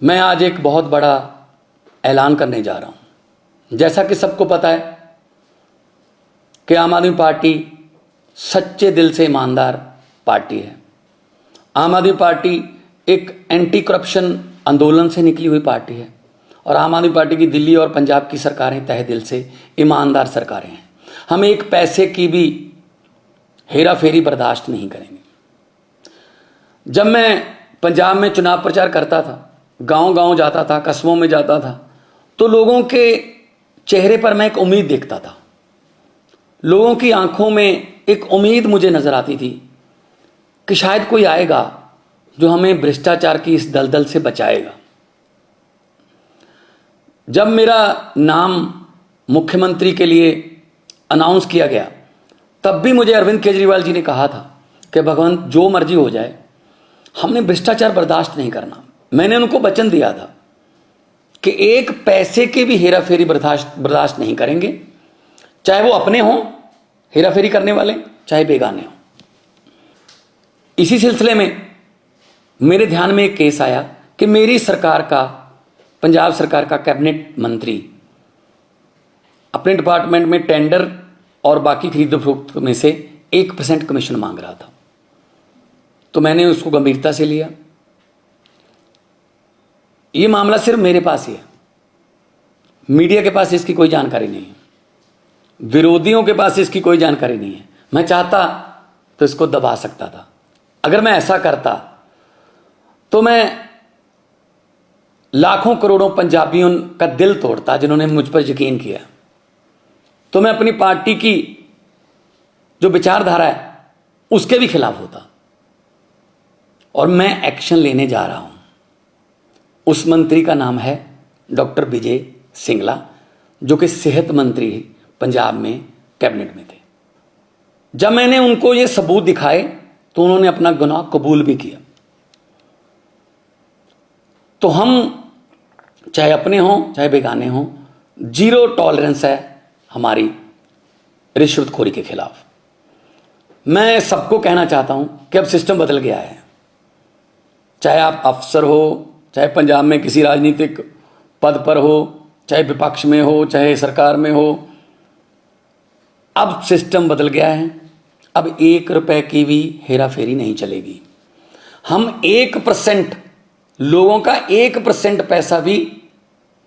मैं आज एक बहुत बड़ा ऐलान करने जा रहा हूं। जैसा कि सबको पता है कि आम आदमी पार्टी सच्चे दिल से ईमानदार पार्टी है। आम आदमी पार्टी एक एंटी करप्शन आंदोलन से निकली हुई पार्टी है और आम आदमी पार्टी की दिल्ली और पंजाब की सरकारें तहे दिल से ईमानदार सरकारें हैं। हम एक पैसे की भी हेरा फेरी बर्दाश्त नहीं करेंगे। जब मैं पंजाब में चुनाव प्रचार करता था, गांव गांव जाता था, कस्बों में जाता था, तो लोगों के चेहरे पर मैं एक उम्मीद देखता था। लोगों की आंखों में एक उम्मीद मुझे नजर आती थी कि शायद कोई आएगा जो हमें भ्रष्टाचार की इस दलदल से बचाएगा। जब मेरा नाम मुख्यमंत्री के लिए अनाउंस किया गया, तब भी मुझे अरविंद केजरीवाल जी ने कहा था कि भगवंत जो मर्जी हो जाए, हमने भ्रष्टाचार बर्दाश्त नहीं करना। मैंने उनको वचन दिया था कि एक पैसे के भी हेरा फेरी बर्दाश्त नहीं करेंगे, चाहे वो अपने हों हेरा फेरी करने वाले, चाहे बेगाने हों। इसी सिलसिले में मेरे ध्यान में एक केस आया कि मेरी सरकार का, पंजाब सरकार का कैबिनेट मंत्री अपने डिपार्टमेंट में टेंडर और बाकी खरीदो फरोख्त में से 1% कमीशन मांग रहा था। तो मैंने उसको गंभीरता से लिया। ये मामला सिर्फ मेरे पास ही है, मीडिया के पास इसकी कोई जानकारी नहीं है, विरोधियों के पास इसकी कोई जानकारी नहीं है। मैं चाहता तो इसको दबा सकता था। अगर मैं ऐसा करता तो मैं लाखों करोड़ों पंजाबियों का दिल तोड़ता जिन्होंने मुझ पर यकीन किया। तो मैं अपनी पार्टी की जो विचारधारा है उसके भी खिलाफ होता और मैं एक्शन लेने जा रहा हूं। उस मंत्री का नाम है डॉक्टर विजय सिंगला, जो कि सेहत मंत्री पंजाब में कैबिनेट में थे। जब मैंने उनको ये सबूत दिखाए तो उन्होंने अपना गुनाह कबूल भी किया। तो हम चाहे अपने हों चाहे बेगाने हों, जीरो टॉलरेंस है हमारी रिश्वतखोरी के खिलाफ। मैं सबको कहना चाहता हूं कि अब सिस्टम बदल गया है। चाहे आप अफसर हो, चाहे पंजाब में किसी राजनीतिक पद पर हो, चाहे विपक्ष में हो, चाहे सरकार में हो, अब सिस्टम बदल गया है। अब 1 रुपए की भी हेरा फेरी नहीं चलेगी। हम 1% लोगों का 1% पैसा भी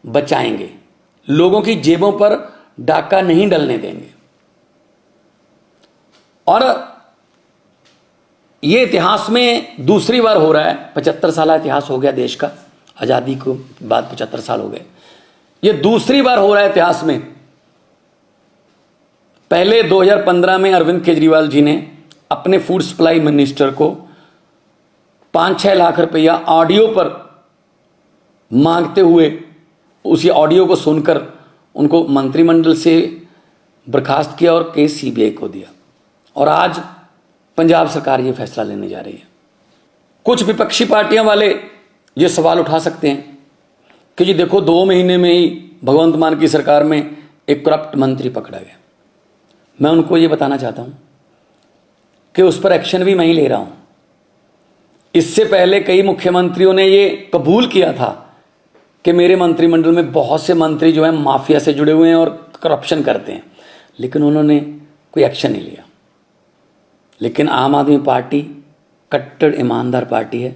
बचाएंगे। लोगों की जेबों पर डाका नहीं डलने देंगे। और ये इतिहास में दूसरी बार हो रहा है। 75 साल इतिहास हो गया देश का, आज़ादी को बाद 75 साल हो गए। ये दूसरी बार हो रहा है इतिहास में। पहले 2015 में अरविंद केजरीवाल जी ने अपने फूड सप्लाई मिनिस्टर को 5-6 लाख रुपया ऑडियो पर मांगते हुए, उसी ऑडियो को सुनकर उनको मंत्रिमंडल से बर्खास्त किया और केस सीबीआई को दिया। और आज पंजाब सरकार ये फैसला लेने जा रही है। कुछ विपक्षी पार्टियां वाले ये सवाल उठा सकते हैं कि जी देखो, 2 महीने में ही भगवंत मान की सरकार में एक करप्ट मंत्री पकड़ा गया। मैं उनको ये बताना चाहता हूं कि उस पर एक्शन भी मैं ही ले रहा हूं। इससे पहले कई मुख्यमंत्रियों ने ये कबूल किया था कि मेरे मंत्रिमंडल में बहुत से मंत्री जो हैं माफिया से जुड़े हुए हैं और करप्शन करते हैं, लेकिन उन्होंने कोई एक्शन नहीं लिया। लेकिन आम आदमी पार्टी कट्टर ईमानदार पार्टी है।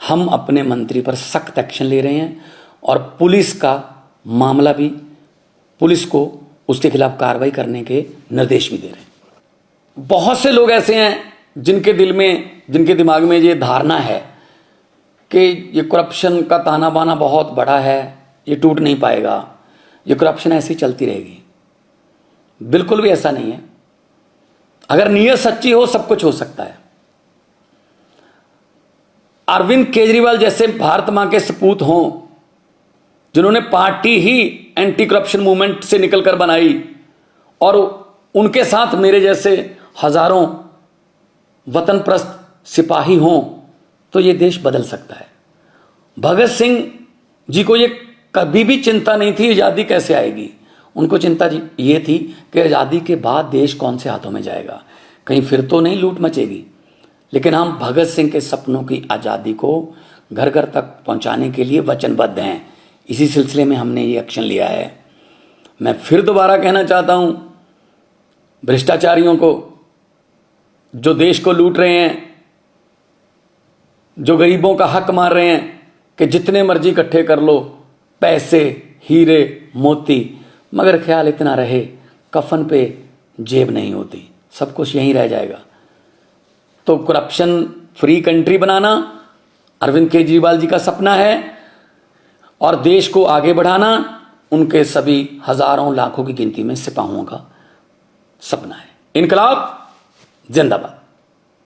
हम अपने मंत्री पर सख्त एक्शन ले रहे हैं और पुलिस का मामला भी, पुलिस को उसके खिलाफ कार्रवाई करने के निर्देश भी दे रहे हैं। बहुत से लोग ऐसे हैं जिनके दिल में, जिनके दिमाग में ये धारणा है कि ये करप्शन का ताना बाना बहुत बड़ा है, ये टूट नहीं पाएगा, ये करप्शन ऐसी चलती रहेगी। बिल्कुल भी ऐसा नहीं है। अगर नीयत सच्ची हो सब कुछ हो सकता है। अरविंद केजरीवाल जैसे भारत मां के सपूत हों, जिन्होंने पार्टी ही एंटी करप्शन मूवमेंट से निकलकर बनाई, और उनके साथ मेरे जैसे हजारों वतनप्रस्त सिपाही हों, तो ये देश बदल सकता है। भगत सिंह जी को ये कभी भी चिंता नहीं थी आज़ादी कैसे आएगी। उनको चिंता ये थी कि आज़ादी के बाद देश कौन से हाथों में जाएगा, कहीं फिर तो नहीं लूट मचेगी। लेकिन हम भगत सिंह के सपनों की आज़ादी को घर घर तक पहुंचाने के लिए वचनबद्ध हैं। इसी सिलसिले में हमने ये एक्शन लिया है। मैं फिर दोबारा कहना चाहता हूं भ्रष्टाचारियों को, जो देश को लूट रहे हैं, जो गरीबों का हक मार रहे हैं कि जितने मर्जी इकट्ठे कर लो पैसे, हीरे मोती, मगर ख्याल इतना रहे कफन पे जेब नहीं होती, सब कुछ यहीं रह जाएगा। तो करप्शन फ्री कंट्री बनाना अरविंद केजरीवाल जी का सपना है और देश को आगे बढ़ाना उनके सभी हजारों लाखों की गिनती में सिपाहियों का सपना है। इनकलाब जिंदाबाद।